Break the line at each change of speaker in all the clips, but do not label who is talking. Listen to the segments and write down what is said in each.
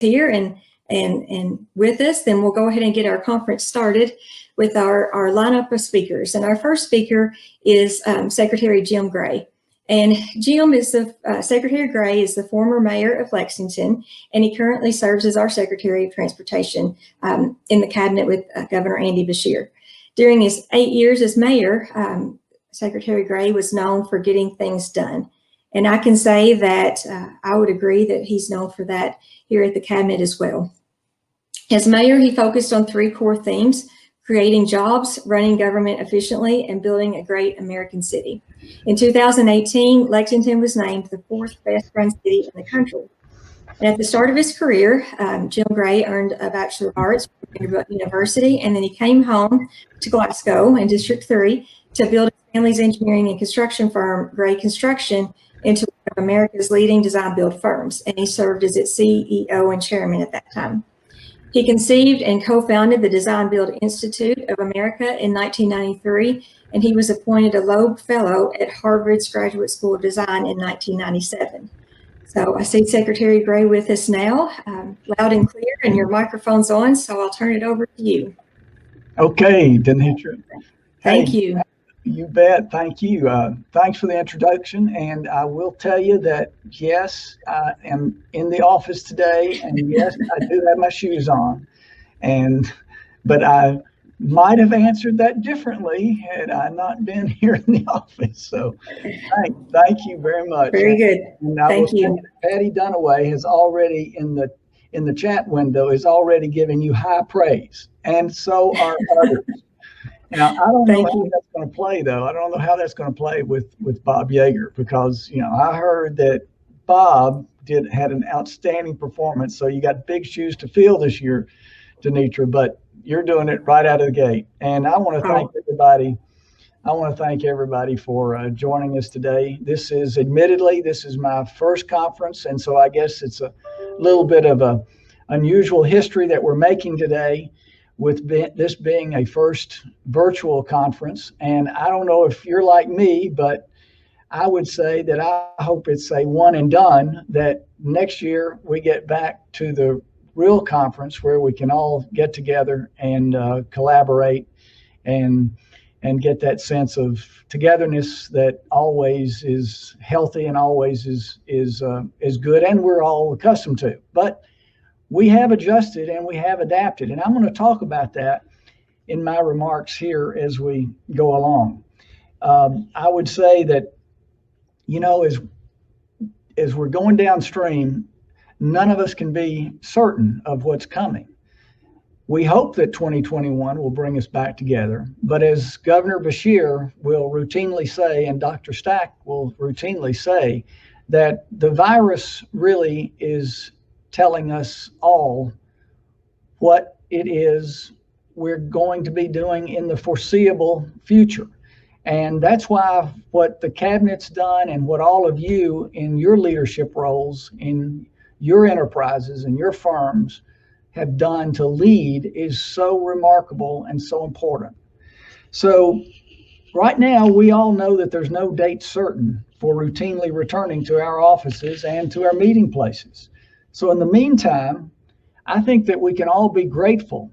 here and with us, then we'll go ahead and get our conference started with our lineup of speakers. And our first speaker is Secretary Jim Gray. And Jim is Secretary Gray is the former mayor of Lexington, and he currently serves as our Secretary of Transportation in the cabinet with Governor Andy Beshear. During his 8 years as mayor, Secretary Gray was known for getting things done. And I can say that I would agree that he's known for that here at the cabinet as well. As mayor, he focused on 3 core themes: creating jobs, running government efficiently, and building a great American city. In 2018, Lexington was named the 4th best run city in the country. And at the start of his career, Jim Gray earned a Bachelor of Arts from Vanderbilt University, and then he came home to Glasgow in District 3 to build his family's engineering and construction firm, Gray Construction, into one of America's leading design build firms, and he served as its CEO and chairman at that time. He conceived and co-founded the Design Build Institute of America in 1993, and he was appointed a Loeb Fellow at Harvard's Graduate School of Design in 1997. So I see Secretary Gray with us now, loud and clear, and your microphone's on, so I'll turn it over to you.
Okay, Denitra.
Thank you.
You bet. Thank you. Thanks for the introduction. And I will tell you that, yes, I am in the office today. And yes, I do have my shoes on. But I might have answered that differently had I not been here in the office. So thank you very much.
Very good.
And
Thank you.
Patty Dunaway has already in the chat window is already giving you high praise. And so are others. Now, I don't know how that's going to play, though. I don't know how that's going to play with Bob Yeager, because, I heard that Bob had an outstanding performance. So you got big shoes to fill this year, Denitra, but you're doing it right out of the gate. And I want to thank everybody. I want to thank everybody for joining us today. This is my first conference. And so I guess it's a little bit of a unusual history that we're making today, with this being a first virtual conference. And I don't know if you're like me, but I would say that I hope it's a one and done, that next year we get back to the real conference where we can all get together and collaborate and get that sense of togetherness that always is healthy and always is good, and we're all accustomed to. But we have adjusted and we have adapted, and I'm going to talk about that in my remarks here as we go along. I would say that, as we're going downstream, none of us can be certain of what's coming. We hope that 2021 will bring us back together, but as Governor Beshear will routinely say, and Dr. Stack will routinely say, that the virus really is telling us all what it is we're going to be doing in the foreseeable future. And that's why what the cabinet's done and what all of you in your leadership roles, in your enterprises and your firms have done to lead is so remarkable and so important. So right now, we all know that there's no date certain for routinely returning to our offices and to our meeting places. So in the meantime, I think that we can all be grateful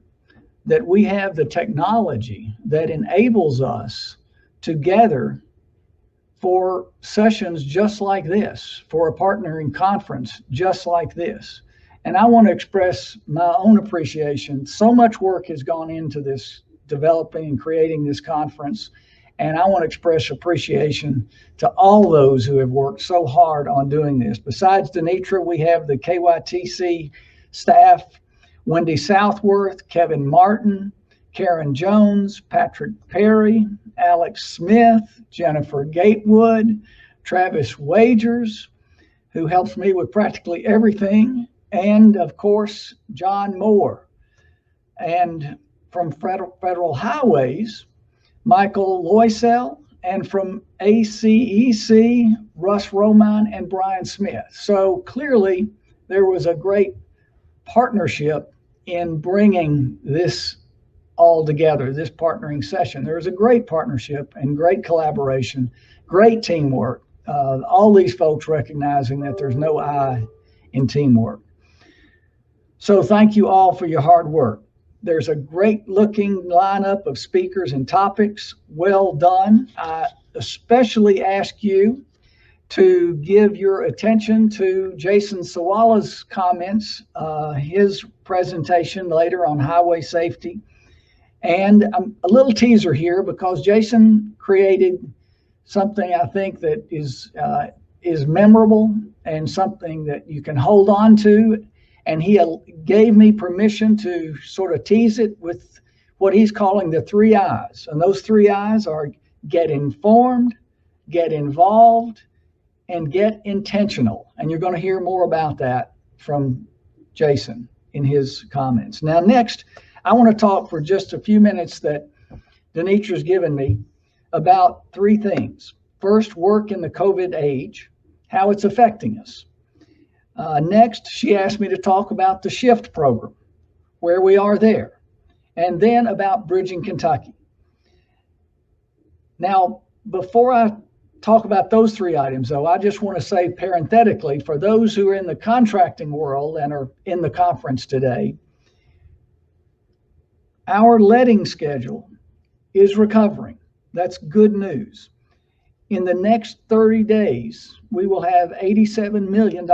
that we have the technology that enables us to gather for sessions just like this, for a partnering conference just like this. And I want to express my own appreciation. So much work has gone into this, developing and creating this conference. And I want to express appreciation to all those who have worked so hard on doing this. Besides Denitra, we have the KYTC staff, Wendy Southworth, Kevin Martin, Karen Jones, Patrick Perry, Alex Smith, Jennifer Gatewood, Travis Wagers, who helps me with practically everything, and of course, John Moore. And from Federal Highways, Michael Loisel, and from ACEC, Russ Roman and Brian Smith. So clearly there was a great partnership in bringing this all together, this partnering session. There was a great partnership and great collaboration, great teamwork. All these folks recognizing that there's no I in teamwork. So thank you all for your hard work. There's a great looking lineup of speakers and topics. Well done. I especially ask you to give your attention to Jason Sawala's comments, his presentation later on highway safety. And a little teaser here, because Jason created something I think that is memorable and something that you can hold on to. And he gave me permission to sort of tease it with what he's calling the 3 I's. And those 3 I's are get informed, get involved, and get intentional. And you're going to hear more about that from Jason in his comments. Now, next, I want to talk for just a few minutes that Denitra's given me about 3 things. First, work in the COVID age, how it's affecting us. Next, she asked me to talk about the SHIFT program, where we are there, and then about Bridging Kentucky. Now, before I talk about those 3 items, though, I just want to say parenthetically, for those who are in the contracting world and are in the conference today, our letting schedule is recovering. That's good news. In the next 30 days, we will have $87 million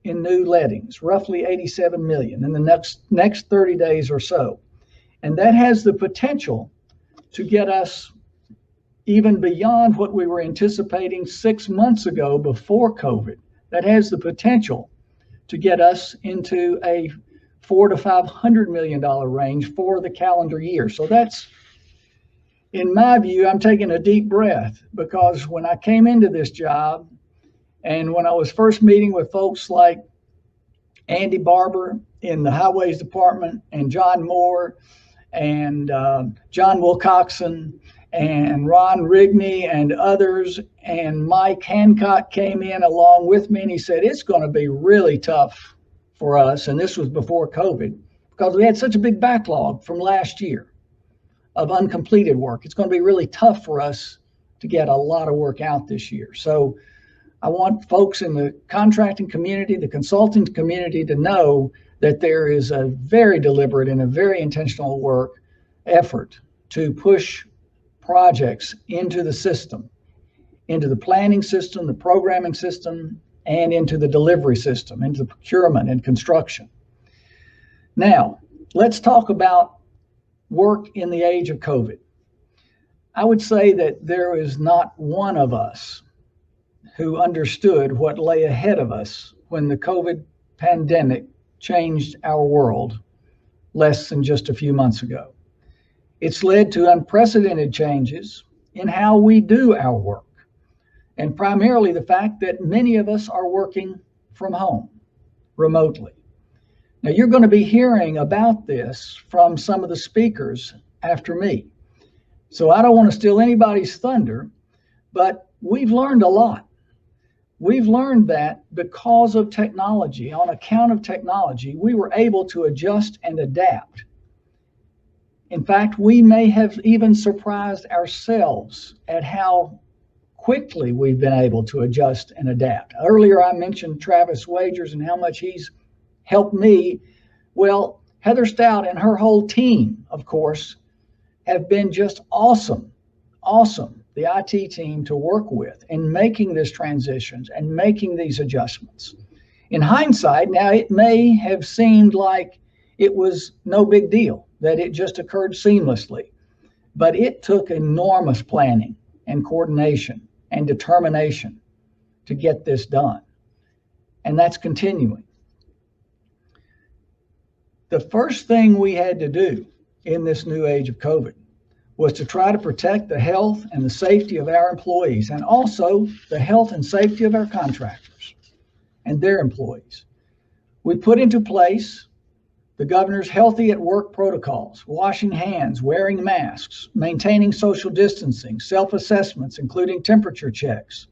in new lettings, roughly $87 million in the next 30 days or so. And that has the potential to get us even beyond what we were anticipating 6 months ago before COVID. That has the potential to get us into a $400 to $500 million range for the calendar year. So that's, in my view, I'm taking a deep breath, because when I came into this job and when I was first meeting with folks like Andy Barber in the Highways Department and John Moore and John Wilcoxon and Ron Rigney and others, and Mike Hancock came in along with me, and he said, it's going to be really tough for us. And this was before COVID, because we had such a big backlog from last year of uncompleted work. It's going to be really tough for us to get a lot of work out this year. So I want folks in the contracting community, the consulting community, to know that there is a very deliberate and a very intentional effort to push projects into the system, into the planning system, the programming system, and into the delivery system, into the procurement and construction. Now, let's talk about work in the age of COVID. I would say that there is not one of us who understood what lay ahead of us when the COVID pandemic changed our world less than just a few months ago. It's led to unprecedented changes in how we do our work, and primarily the fact that many of us are working from home, remotely. Now, you're going to be hearing about this from some of the speakers after me. So I don't want to steal anybody's thunder, but we've learned a lot. We've learned that because of technology, on account of technology, we were able to adjust and adapt. In fact, we may have even surprised ourselves at how quickly we've been able to adjust and adapt. Earlier, I mentioned Travis Wagers and how much he's helped me. Well, Heather Stout and her whole team, of course, have been just awesome, the IT team to work with in making this transitions and making these adjustments. In hindsight, now it may have seemed like it was no big deal, that it just occurred seamlessly, but it took enormous planning and coordination and determination to get this done. And that's continuing. The first thing we had to do in this new age of COVID was to try to protect the health and the safety of our employees, and also the health and safety of our contractors and their employees. We put into place the governor's healthy at work protocols, washing hands, wearing masks, maintaining social distancing, self-assessments, including temperature checks.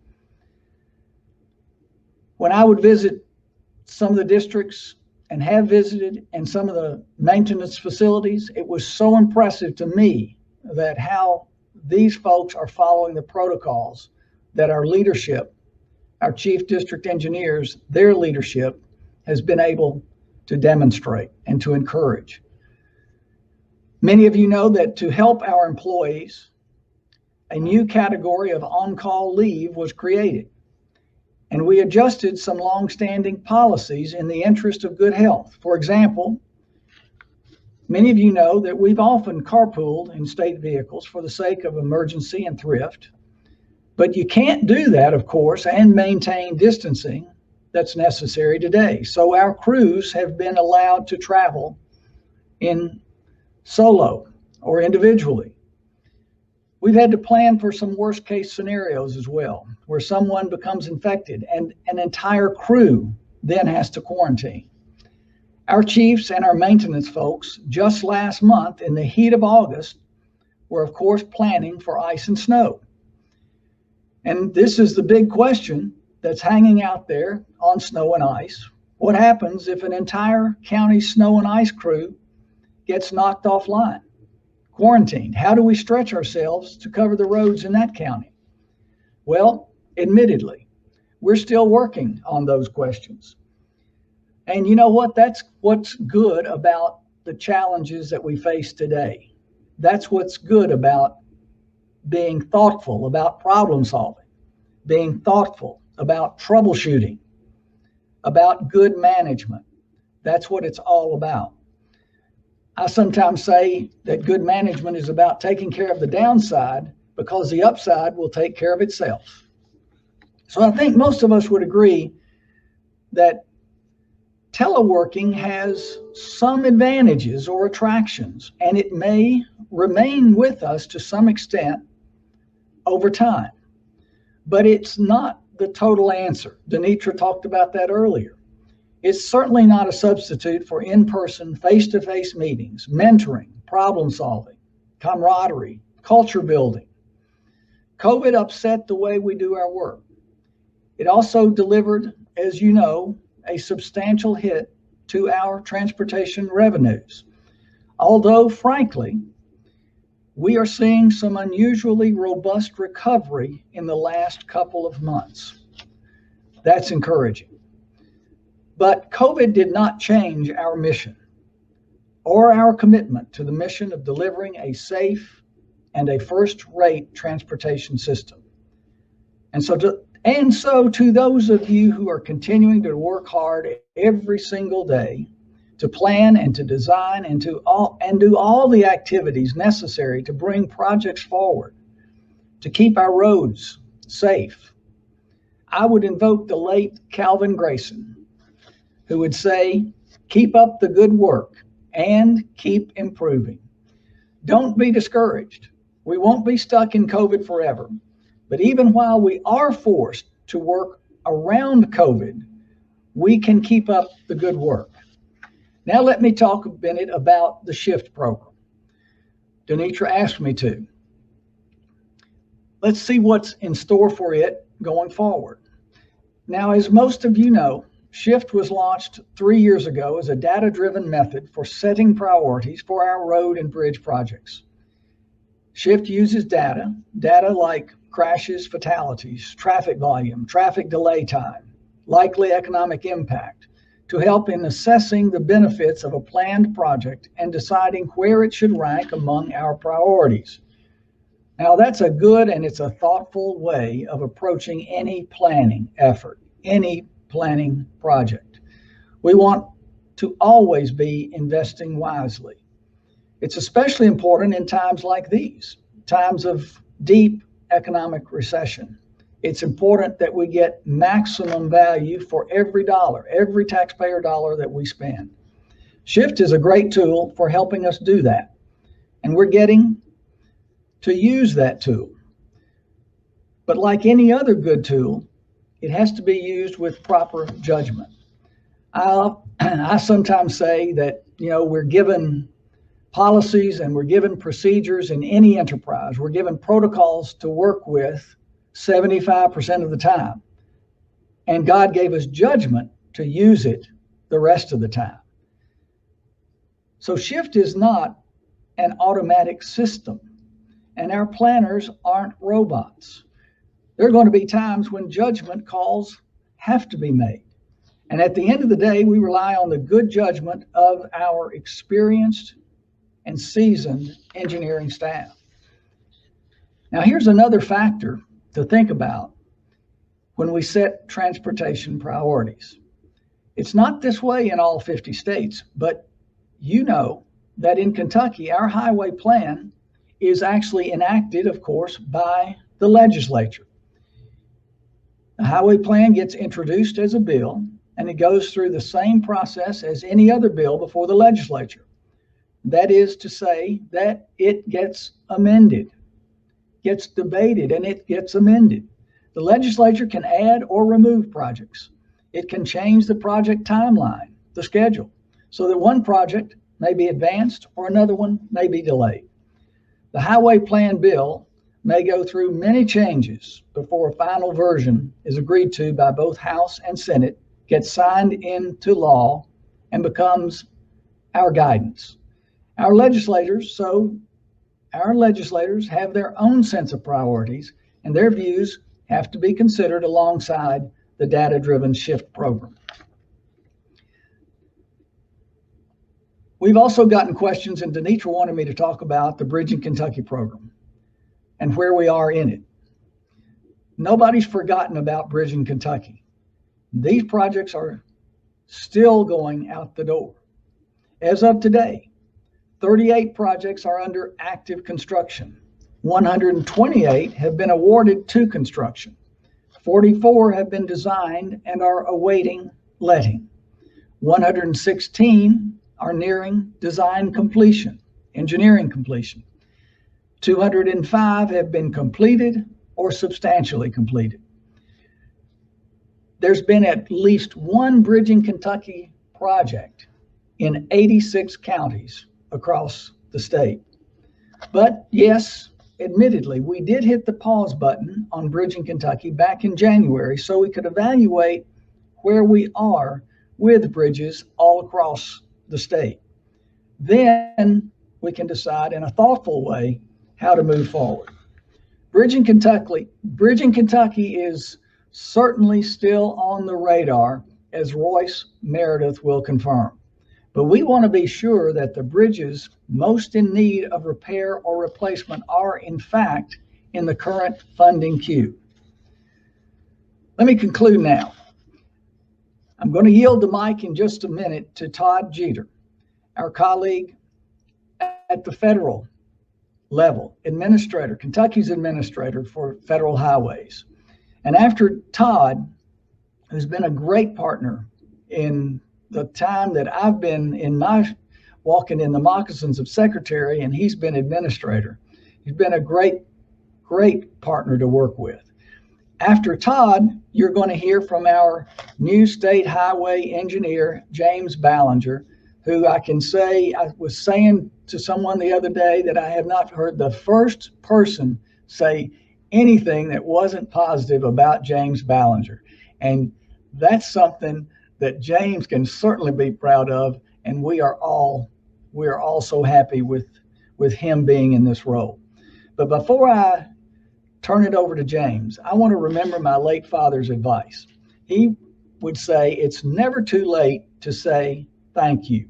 When I would visit some of the districts and have visited and some of the maintenance facilities, it was so impressive to me that how these folks are following the protocols that our leadership, our chief district engineers, their leadership has been able to demonstrate and to encourage. Many of you know that to help our employees, a new category of on-call leave was created, and we adjusted some long-standing policies in the interest of good health. For example, many of you know that we've often carpooled in state vehicles for the sake of emergency and thrift, but you can't do that, of course, and maintain distancing that's necessary today. So our crews have been allowed to travel in solo or individually. We've had to plan for some worst case scenarios as well, where someone becomes infected and an entire crew then has to quarantine. Our chiefs and our maintenance folks just last month in the heat of August were of course planning for ice and snow. And this is the big question that's hanging out there on snow and ice. What happens if an entire county snow and ice crew gets knocked offline, quarantined? How do we stretch ourselves to cover the roads in that county? Well, admittedly, we're still working on those questions. And you know what? That's what's good about the challenges that we face today. That's what's good about being thoughtful about problem solving, being thoughtful about troubleshooting, about good management. That's what it's all about. I sometimes say that good management is about taking care of the downside because the upside will take care of itself. So I think most of us would agree that teleworking has some advantages or attractions, and it may remain with us to some extent over time. But it's not the total answer. Denitra talked about that earlier. It's certainly not a substitute for in-person, face-to-face meetings, mentoring, problem solving, camaraderie, culture building. COVID upset the way we do our work. It also delivered, as you know, a substantial hit to our transportation revenues. Although, frankly, we are seeing some unusually robust recovery in the last couple of months. That's encouraging. But COVID did not change our mission or our commitment to the mission of delivering a safe and a first-rate transportation system. And so to those of you who are continuing to work hard every single day to plan and to design and do all the activities necessary to bring projects forward, to keep our roads safe, I would invoke the late Calvin Grayson, who would say, keep up the good work and keep improving. Don't be discouraged. We won't be stuck in COVID forever. But even while we are forced to work around COVID, we can keep up the good work. Now let me talk a minute about the SHIFT program. Denitra asked me to. Let's see what's in store for it going forward. Now, as most of you know, SHIFT was launched 3 years ago as a data-driven method for setting priorities for our road and bridge projects. SHIFT uses data like crashes, fatalities, traffic volume, traffic delay time, likely economic impact, to help in assessing the benefits of a planned project and deciding where it should rank among our priorities. Now, that's a good and it's a thoughtful way of approaching any planning effort, any planning project. We want to always be investing wisely. It's especially important in times like these, times of deep economic recession. It's important that we get maximum value for every dollar, every taxpayer dollar that we spend. SHIFT is a great tool for helping us do that, and we're getting to use that tool. But like any other good tool, it has to be used with proper judgment. I sometimes say that, we're given policies and we're given procedures in any enterprise. We're given protocols to work with 75% of the time. And God gave us judgment to use it the rest of the time. So SHIFT is not an automatic system, and our planners aren't robots. There are going to be times when judgment calls have to be made. And at the end of the day, we rely on the good judgment of our experienced and seasoned engineering staff. Now, here's another factor to think about when we set transportation priorities. It's not this way in all 50 states, but you know that in Kentucky, our highway plan is actually enacted, of course, by the legislature. The highway plan gets introduced as a bill, and it goes through the same process as any other bill before the legislature. That is to say that it gets amended, gets debated, and it gets amended. The legislature can add or remove projects. It can change the project timeline, the schedule, so that one project may be advanced or another one may be delayed. The highway plan bill may go through many changes before a final version is agreed to by both House and Senate, gets signed into law, and becomes our guidance. Our legislators have their own sense of priorities, and their views have to be considered alongside the data-driven SHIFT program. We've also gotten questions, and Denitra wanted me to talk about the Bridging Kentucky program and where we are in it. Nobody's forgotten about Bridging Kentucky. These projects are still going out the door. As of today, 38 projects are under active construction. 128 have been awarded to construction. 44 have been designed and are awaiting letting. 116 are nearing design completion, engineering completion. 205 have been completed or substantially completed. There's been at least one Bridging Kentucky project in 86 counties across the state. But yes, admittedly, we did hit the pause button on Bridging Kentucky back in January so we could evaluate where we are with bridges all across the state. Then we can decide in a thoughtful way how to move forward. Bridging Kentucky is certainly still on the radar, as Royce Meredith will confirm. But we want to be sure that the bridges most in need of repair or replacement are, in fact, in the current funding queue. Let me conclude now. I'm going to yield the mic in just a minute to Todd Jeter, our colleague at the federal level, administrator, Kentucky's administrator for federal highways. And after Todd, who's been a great partner in the time that I've been in my walking in the moccasins of secretary, and he's been administrator. He's been a great partner to work with. After Todd, you're going to hear from our new state highway engineer, James Ballinger, who I can say, I was saying to someone the other day that I have not heard the first person say anything that wasn't positive about James Ballinger. And that's something that James can certainly be proud of, and we are all so happy with him being in this role. But before I turn it over to James, I want to remember my late father's advice. He would say, it's never too late to say thank you.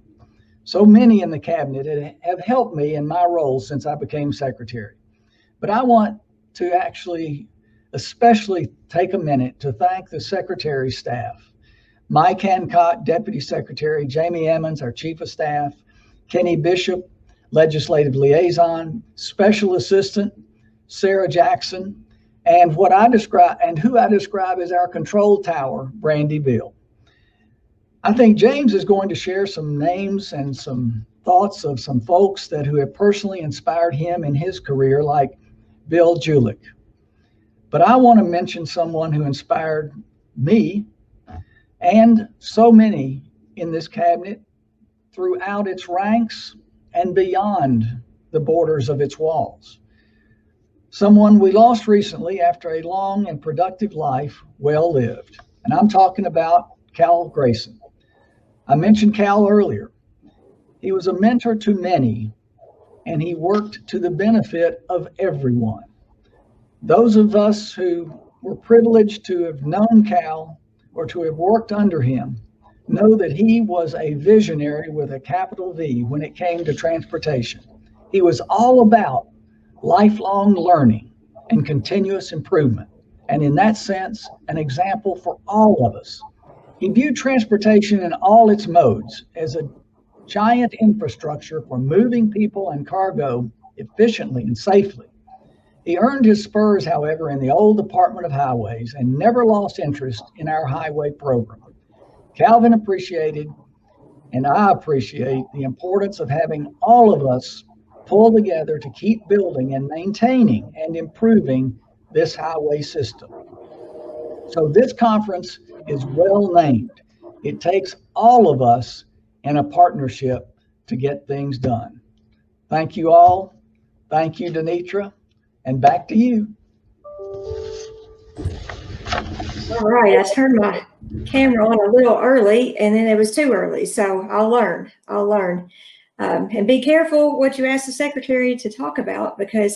So many in the cabinet have helped me in my role since I became secretary. But I want to actually especially take a minute to thank the secretary's staff. Mike Hancock, Deputy Secretary, Jamie Emmons, our Chief of Staff, Kenny Bishop, Legislative Liaison, Special Assistant, Sarah Jackson, and who I describe as our control tower, Brandy Bill. I think James is going to share some names and some thoughts of some folks who have personally inspired him in his career, like Bill Julich. But I want to mention someone who inspired me and so many in this cabinet throughout its ranks and beyond the borders of its walls. Someone we lost recently after a long and productive life well lived. And I'm talking about Cal Grayson. I mentioned Cal earlier. He was a mentor to many, and he worked to the benefit of everyone. Those of us who were privileged to have known Cal or to have worked under him know that he was a visionary with a capital V when it came to transportation. He was all about lifelong learning and continuous improvement, and in that sense, an example for all of us. He viewed transportation in all its modes as a giant infrastructure for moving people and cargo efficiently and safely. He earned his spurs, however, in the old Department of Highways and never lost interest in our highway program. Calvin appreciated, and I appreciate, the importance of having all of us pull together to keep building and maintaining and improving this highway system. So this conference is well named. It takes all of us in a partnership to get things done. Thank you all. Thank you, Denitra. And back to you.
All right, I turned my camera on a little early and then it was too early. So I'll learn. And be careful what you ask the secretary to talk about, because